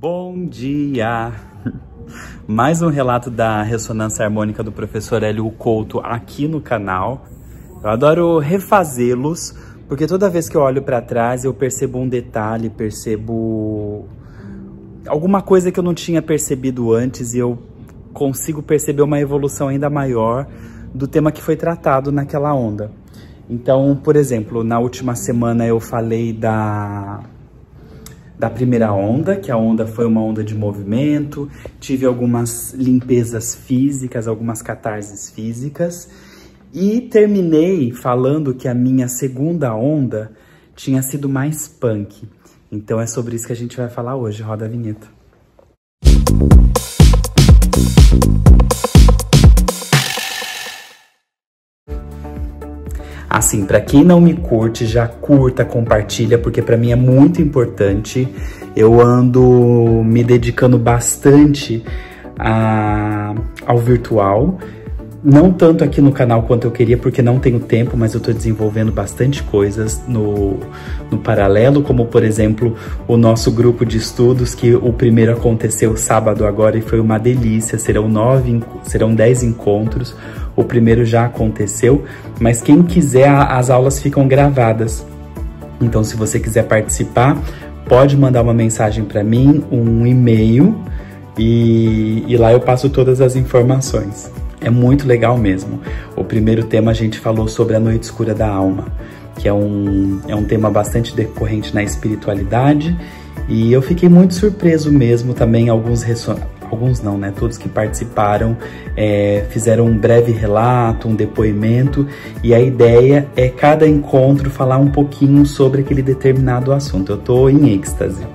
Bom dia! Mais um relato da ressonância harmônica do professor Hélio Couto aqui no canal. Eu adoro refazê-los, porque toda vez que eu olho para trás eu percebo um detalhe, percebo alguma coisa que eu não tinha percebido antes e eu consigo perceber uma evolução ainda maior do tema que foi tratado naquela onda. Então, por exemplo, na última semana eu falei da primeira onda, que a onda foi uma onda de movimento, tive algumas limpezas físicas, algumas catarses físicas, e terminei falando que a minha segunda onda tinha sido mais punk. Então é sobre isso que a gente vai falar hoje. Roda a vinheta. Assim, para quem não me curte, já curta, compartilha, porque para mim é muito importante. Eu ando me dedicando bastante ao virtual. Não tanto aqui no canal quanto eu queria, porque não tenho tempo, mas eu tô desenvolvendo bastante coisas no paralelo, como por exemplo, o nosso grupo de estudos, que o primeiro aconteceu sábado agora e foi uma delícia. Serão 10 encontros. O primeiro já aconteceu, mas quem quiser, as aulas ficam gravadas. Então, se você quiser participar, pode mandar uma mensagem para mim, um e-mail, e lá eu passo todas as informações. É muito legal mesmo. O primeiro tema a gente falou sobre a noite escura da alma, que é um tema bastante decorrente na espiritualidade, e eu fiquei muito surpreso mesmo também. Alguns não, né? Todos que participaram fizeram um breve relato, um depoimento, e a ideia é cada encontro falar um pouquinho sobre aquele determinado assunto. Eu tô em êxtase.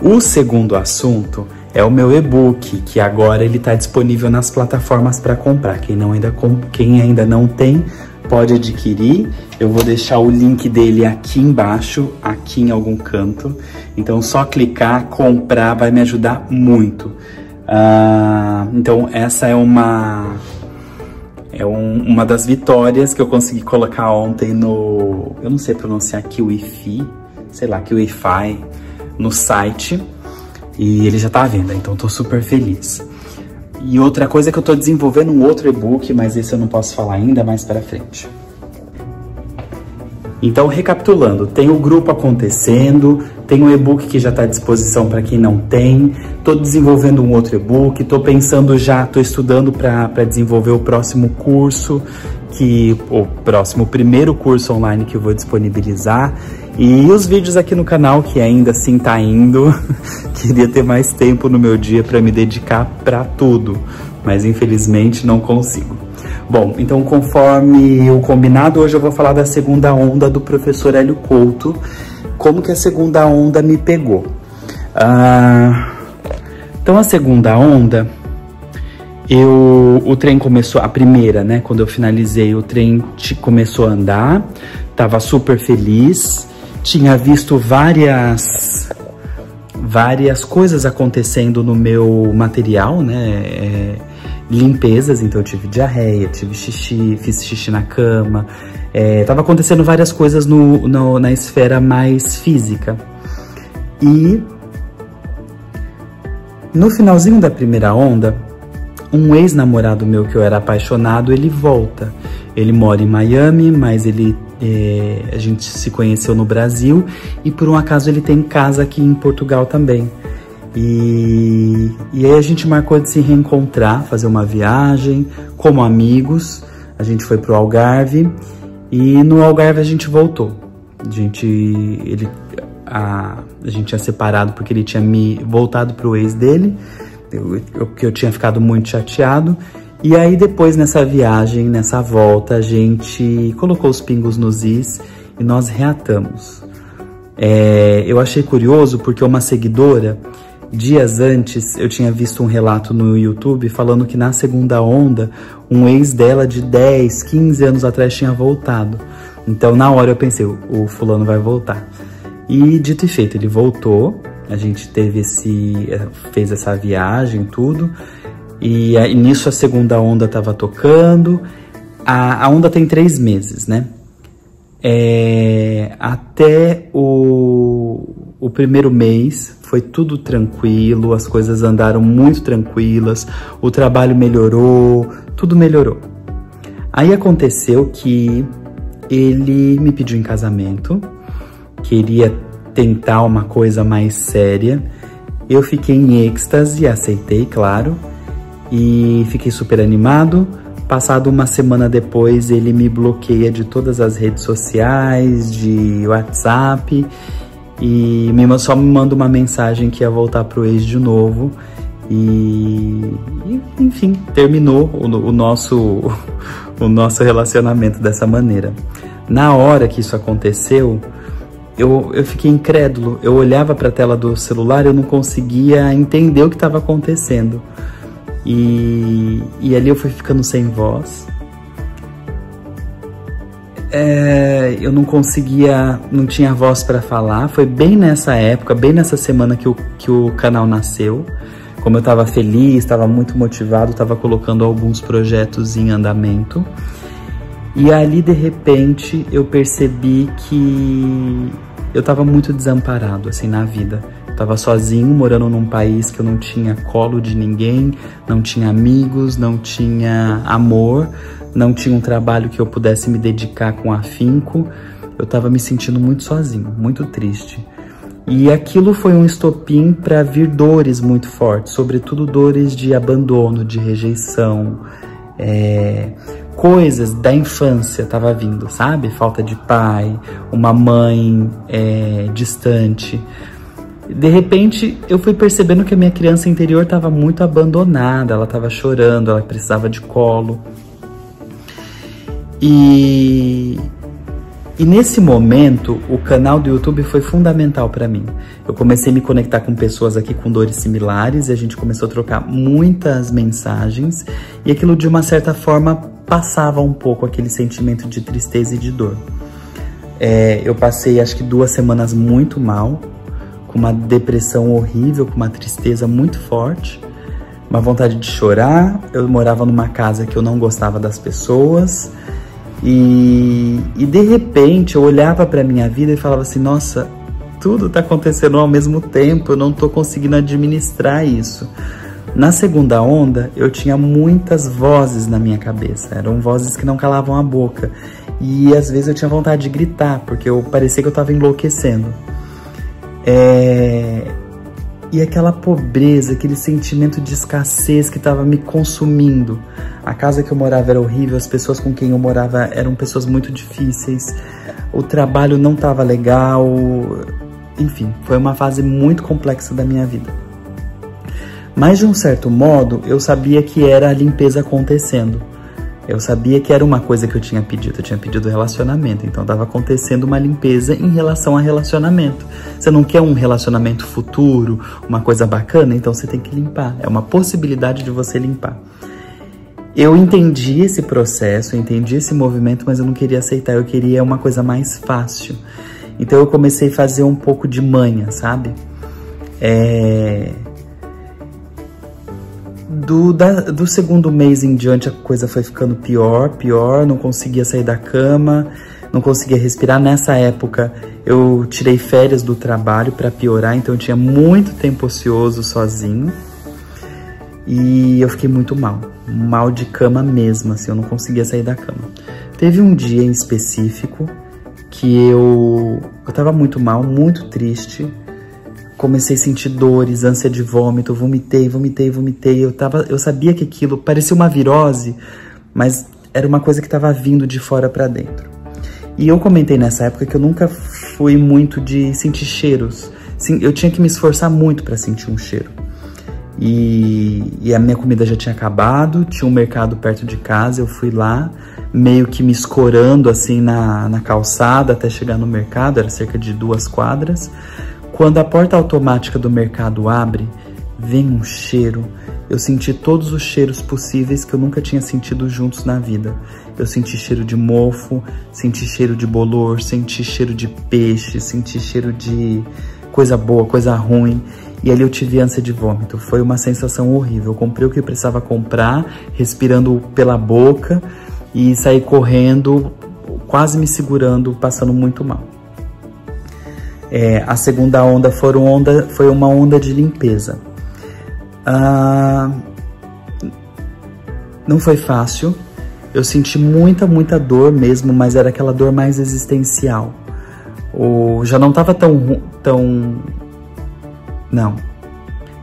O segundo assunto é o meu e-book, que agora ele está disponível nas plataformas para comprar. Quem ainda não tem, pode adquirir. Eu vou deixar o link dele aqui embaixo, aqui em algum canto. Então, só clicar, comprar, vai me ajudar muito. Então, essa é uma das vitórias que eu consegui colocar ontem no... Eu não sei pronunciar Kiwifi, sei lá, Kiwify, no site. E ele já tá à venda, então tô super feliz. E outra coisa é que eu tô desenvolvendo um outro e-book, mas esse eu não posso falar ainda, mais pra frente. Então, recapitulando, tem o grupo acontecendo, tem o e-book que já está à disposição para quem não tem, estou desenvolvendo um outro e-book, estou estudando para desenvolver o próximo curso, o primeiro curso online que eu vou disponibilizar, e os vídeos aqui no canal, que ainda assim tá indo. Queria ter mais tempo no meu dia para me dedicar para tudo, mas infelizmente não consigo. Bom, então conforme o combinado, hoje eu vou falar da segunda onda do professor Hélio Couto, como que a segunda onda me pegou. Então a segunda onda, o trem começou, a primeira, né, quando eu finalizei, o trem começou a andar, tava super feliz, tinha visto várias coisas acontecendo no meu material, né, limpezas, então eu tive diarreia, tive xixi, fiz xixi na cama, tava acontecendo várias coisas na esfera mais física. E no finalzinho da primeira onda, um ex-namorado meu que eu era apaixonado, ele volta. Ele mora em Miami, mas a gente se conheceu no Brasil e por um acaso ele tem casa aqui em Portugal também. E aí a gente marcou de se reencontrar, fazer uma viagem como amigos. A gente foi pro Algarve e no Algarve a gente voltou. A gente tinha separado porque ele tinha me voltado pro ex dele, que eu tinha ficado muito chateado. E aí depois nessa viagem, nessa volta, a gente colocou os pingos nos is e nós reatamos. Eu achei curioso porque uma seguidora, dias antes, eu tinha visto um relato no YouTube falando que na segunda onda, um ex dela de 10, 15 anos atrás tinha voltado. Então, na hora eu pensei, o fulano vai voltar. E dito e feito, ele voltou, a gente fez essa viagem, tudo. E nisso a segunda onda tava tocando. A onda tem 3 meses, né? Até o O primeiro mês foi tudo tranquilo, as coisas andaram muito tranquilas, o trabalho melhorou, tudo melhorou. Aí aconteceu que ele me pediu em casamento, queria tentar uma coisa mais séria. Eu fiquei em êxtase, aceitei, claro, e fiquei super animado. Passado uma semana depois, ele me bloqueia de todas as redes sociais, de WhatsApp, e só me manda uma mensagem que ia voltar pro ex de novo. E enfim, terminou o nosso relacionamento dessa maneira. Na hora que isso aconteceu, eu fiquei incrédulo. Eu olhava para a tela do celular, eu não conseguia entender o que estava acontecendo. E ali eu fui ficando sem voz. Eu não conseguia, não tinha voz para falar. Foi bem nessa época, bem nessa semana que o canal nasceu. Como eu estava feliz, estava muito motivado, estava colocando alguns projetos em andamento. E ali, de repente, eu percebi que eu estava muito desamparado, assim, na vida. Eu estava sozinho, morando num país que eu não tinha colo de ninguém, não tinha amigos, não tinha amor, não tinha um trabalho que eu pudesse me dedicar com afinco. Eu estava me sentindo muito sozinho, muito triste. E aquilo foi um estopim para vir dores muito fortes, sobretudo dores de abandono, de rejeição, coisas da infância tava vindo, sabe? Falta de pai, uma mãe distante. De repente, eu fui percebendo que a minha criança interior estava muito abandonada, ela estava chorando, ela precisava de colo. E nesse momento, o canal do YouTube foi fundamental para mim. Eu comecei a me conectar com pessoas aqui com dores similares e a gente começou a trocar muitas mensagens e aquilo, de uma certa forma, passava um pouco aquele sentimento de tristeza e de dor. Eu passei, acho que 2 semanas muito mal, com uma depressão horrível, com uma tristeza muito forte, uma vontade de chorar. Eu morava numa casa que eu não gostava das pessoas. E de repente eu olhava para minha vida e falava assim, nossa, tudo tá acontecendo ao mesmo tempo, eu não tô conseguindo administrar isso. Na segunda onda, eu tinha muitas vozes na minha cabeça, eram vozes que não calavam a boca. E às vezes eu tinha vontade de gritar, porque parecia que eu tava enlouquecendo. E aquela pobreza, aquele sentimento de escassez que estava me consumindo. A casa que eu morava era horrível, as pessoas com quem eu morava eram pessoas muito difíceis, o trabalho não estava legal, enfim, foi uma fase muito complexa da minha vida. Mas de um certo modo, eu sabia que era a limpeza acontecendo. Eu sabia que era uma coisa que eu tinha pedido relacionamento, então estava acontecendo uma limpeza em relação a relacionamento. Você não quer um relacionamento futuro, uma coisa bacana, então você tem que limpar, é uma possibilidade de você limpar. Eu entendi esse processo, eu entendi esse movimento, mas eu não queria aceitar, eu queria uma coisa mais fácil. Então eu comecei a fazer um pouco de manha, sabe? Do segundo mês em diante a coisa foi ficando pior, não conseguia sair da cama, não conseguia respirar. Nessa época eu tirei férias do trabalho para piorar, então eu tinha muito tempo ocioso sozinho e eu fiquei muito mal de cama mesmo, assim, eu não conseguia sair da cama. Teve um dia em específico que eu tava muito mal, muito triste. Comecei a sentir dores, ânsia de vômito, vomitei. Eu sabia que aquilo parecia uma virose, mas era uma coisa que estava vindo de fora para dentro. E eu comentei nessa época que eu nunca fui muito de sentir cheiros. Sim, eu tinha que me esforçar muito para sentir um cheiro. E a minha comida já tinha acabado, tinha um mercado perto de casa, eu fui lá, meio que me escorando assim na calçada até chegar no mercado, era cerca de 2 quadras. Quando a porta automática do mercado abre, vem um cheiro. Eu senti todos os cheiros possíveis que eu nunca tinha sentido juntos na vida. Eu senti cheiro de mofo, senti cheiro de bolor, senti cheiro de peixe, senti cheiro de coisa boa, coisa ruim. E ali eu tive ânsia de vômito. Foi uma sensação horrível. Eu comprei o que eu precisava comprar, respirando pela boca e saí correndo, quase me segurando, passando muito mal. A segunda onda foi uma onda de limpeza. Não foi fácil, eu senti muita dor mesmo, mas era aquela dor mais existencial. Já não tava Não,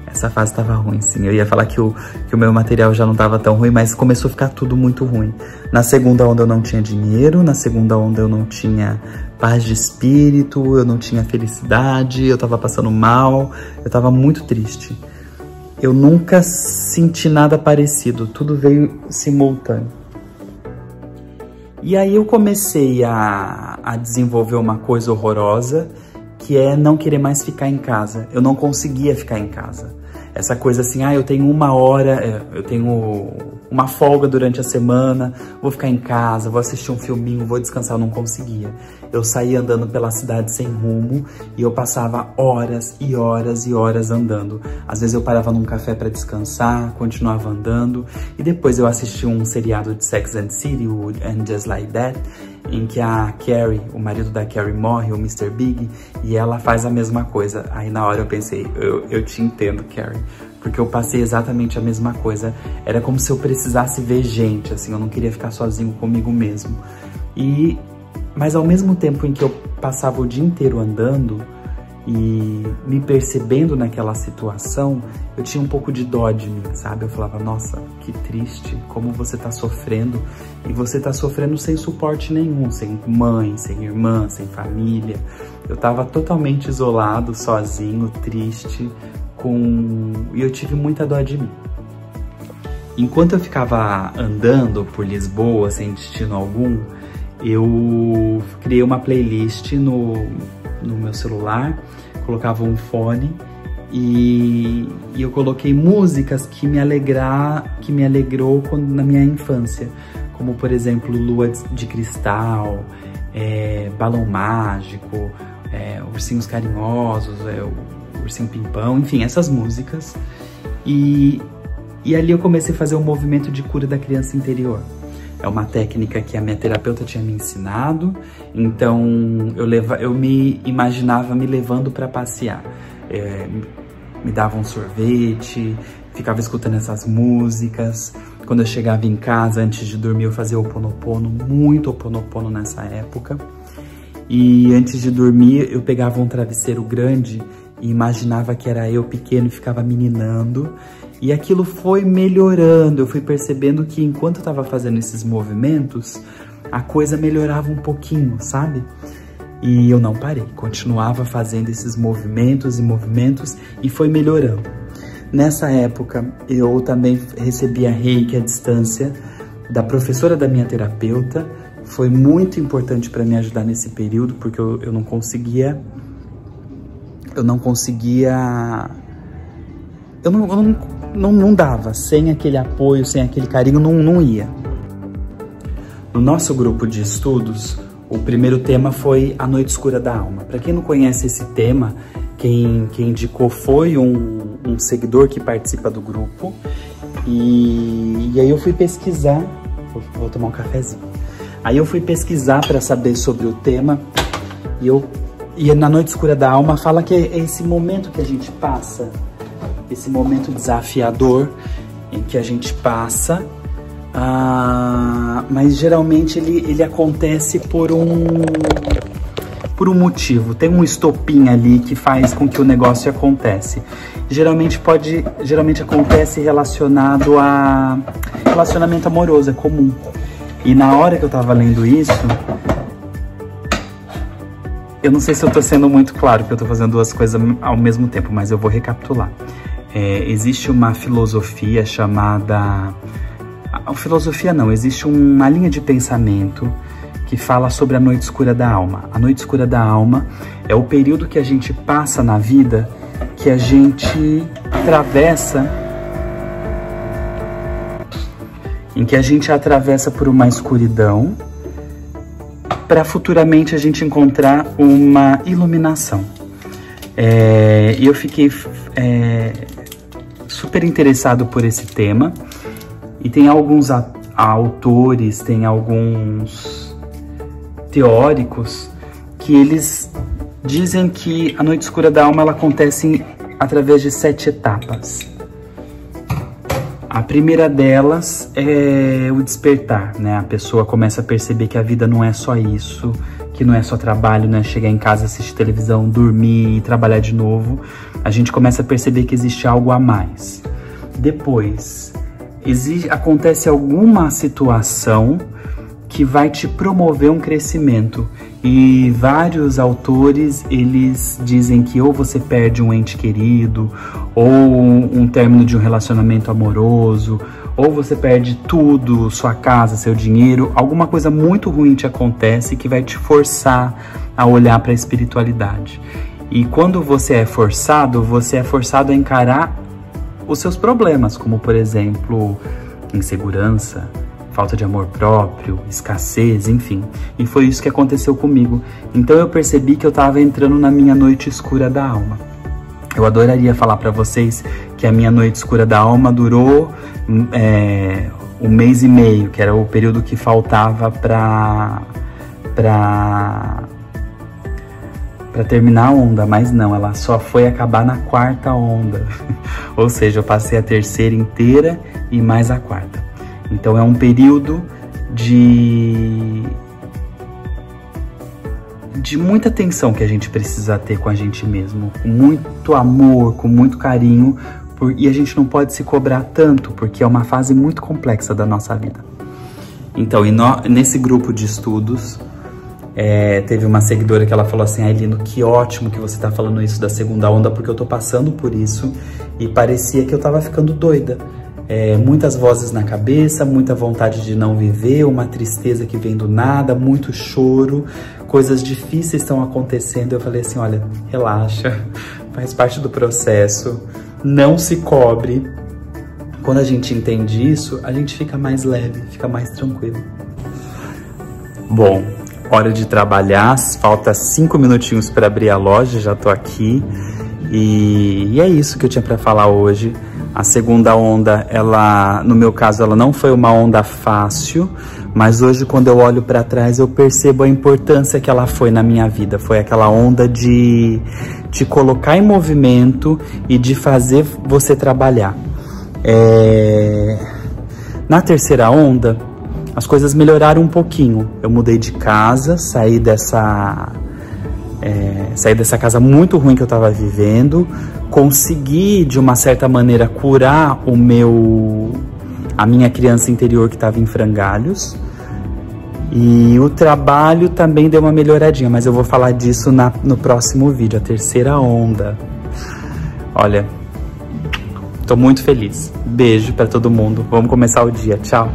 essa fase tava ruim, sim. Eu ia falar que o meu material já não tava tão ruim, mas começou a ficar tudo muito ruim. Na segunda onda eu não tinha dinheiro, na segunda onda eu não tinha paz de espírito, eu não tinha felicidade, eu tava passando mal, eu tava muito triste. Eu nunca senti nada parecido, tudo veio simultâneo. E aí eu comecei a desenvolver uma coisa horrorosa, que é não querer mais ficar em casa. Eu não conseguia ficar em casa. Essa coisa assim, eu tenho 1 hora, eu tenho uma folga durante a semana, vou ficar em casa, vou assistir um filminho, vou descansar. Eu não conseguia. Eu saía andando pela cidade sem rumo e eu passava horas e horas e horas andando. Às vezes eu parava num café para descansar, continuava andando e depois eu assisti um seriado de Sex and the City, o And Just Like That, em que a Carrie, o marido da Carrie morre, o Mr. Big, e ela faz a mesma coisa. Aí na hora eu pensei, eu te entendo, Carrie, porque eu passei exatamente a mesma coisa. Era como se eu precisasse ver gente, assim, eu não queria ficar sozinho comigo mesmo. Mas ao mesmo tempo em que eu passava o dia inteiro andando e me percebendo naquela situação, eu tinha um pouco de dó de mim, sabe? Eu falava, nossa, que triste, como você tá sofrendo. E você tá sofrendo sem suporte nenhum, sem mãe, sem irmã, sem família. Eu tava totalmente isolado, sozinho, triste, e eu tive muita dó de mim. Enquanto eu ficava andando por Lisboa, sem destino algum, eu criei uma playlist no meu celular, colocava um fone e eu coloquei músicas que me alegrou na minha infância, como por exemplo Lua de Cristal, Balão Mágico, Ursinhos Carinhosos, o Ursinho Pimpão, enfim, essas músicas. E ali eu comecei a fazer um movimento de cura da criança interior. É uma técnica que a minha terapeuta tinha me ensinado, então eu me imaginava me levando para passear. Me dava um sorvete, ficava escutando essas músicas. Quando eu chegava em casa, antes de dormir, eu fazia Ho'oponopono, muito Ho'oponopono nessa época. E antes de dormir, eu pegava um travesseiro grande e imaginava que era eu pequeno e ficava meninando. E aquilo foi melhorando, eu fui percebendo que enquanto eu tava fazendo esses movimentos, a coisa melhorava um pouquinho, sabe? E eu não parei, continuava fazendo esses movimentos e foi melhorando. Nessa época, eu também recebia reiki à distância da professora da minha terapeuta. Foi muito importante para me ajudar nesse período, porque eu não conseguia... Não dava, sem aquele apoio, sem aquele carinho, não ia. No nosso grupo de estudos, o primeiro tema foi A Noite Escura da Alma. Para quem não conhece esse tema, quem indicou foi um seguidor que participa do grupo. E aí eu fui pesquisar, vou tomar um cafezinho. Aí eu fui pesquisar para saber sobre o tema e Na Noite Escura da Alma fala que é esse momento que a gente passa, esse momento desafiador em que a gente passa, mas geralmente ele acontece por um motivo, tem um estopim ali que faz com que o negócio acontece. Geralmente acontece relacionado a relacionamento amoroso, é comum. E na hora que eu tava lendo isso, eu não sei se eu tô sendo muito claro, porque eu tô fazendo duas coisas ao mesmo tempo, mas eu vou recapitular. Existe uma filosofia chamada... Filosofia não, existe uma linha de pensamento que fala sobre a noite escura da alma. A noite escura da alma é o período que a gente passa na vida, que a gente atravessa, em que a gente atravessa por uma escuridão, para futuramente a gente encontrar uma iluminação. E eu fiquei super interessado por esse tema, e tem alguns autores, tem alguns teóricos que eles Dizem que a noite escura da alma ela acontece através de 7 etapas. A primeira delas é o despertar, né? A pessoa começa a perceber que a vida não é só isso, que não é só trabalho, né? Chegar em casa, assistir televisão, dormir e trabalhar de novo. A gente começa a perceber que existe algo a mais. Depois, acontece alguma situação que vai te promover um crescimento. E vários autores, eles dizem que ou você perde um ente querido, ou um término de um relacionamento amoroso, ou você perde tudo, sua casa, seu dinheiro, alguma coisa muito ruim te acontece que vai te forçar a olhar para a espiritualidade. E quando você é forçado a encarar os seus problemas, como por exemplo, insegurança, falta de amor próprio, escassez, enfim. E foi isso que aconteceu comigo. Então eu percebi que eu estava entrando na minha noite escura da alma. Eu adoraria falar para vocês que a minha noite escura da alma durou 1 mês e meio, que era o período que faltava para terminar a onda, mas não, ela só foi acabar na 4ª onda. Ou seja, eu passei a 3ª inteira e mais a 4ª. Então é um período de muita atenção que a gente precisa ter com a gente mesmo, com muito amor, com muito carinho, e a gente não pode se cobrar tanto, porque é uma fase muito complexa da nossa vida. Então, nesse grupo de estudos, teve uma seguidora que ela falou assim: ai, Lino, que ótimo que você tá falando isso da 2ª onda, porque eu tô passando por isso e parecia que eu tava ficando doida. Muitas vozes na cabeça, muita vontade de não viver, uma tristeza que vem do nada, muito choro, coisas difíceis estão acontecendo. Eu falei assim, olha, relaxa, faz parte do processo, não se cobre. Quando a gente entende isso, a gente fica mais leve, fica mais tranquilo. Bom, hora de trabalhar, falta 5 minutinhos para abrir a loja, já tô aqui. E é isso que eu tinha para falar hoje. A 2ª onda, ela, no meu caso, ela não foi uma onda fácil, mas hoje, quando eu olho para trás, eu percebo a importância que ela foi na minha vida. Foi aquela onda de te colocar em movimento e de fazer você trabalhar. Na 3ª onda, as coisas melhoraram um pouquinho. Eu mudei de casa, saí dessa casa muito ruim que eu estava vivendo, consegui de uma certa maneira curar a minha criança interior que estava em frangalhos, e o trabalho também deu uma melhoradinha, mas eu vou falar disso no próximo vídeo, a 3ª onda. Olha, tô muito feliz. Beijo para todo mundo. Vamos começar o dia. Tchau.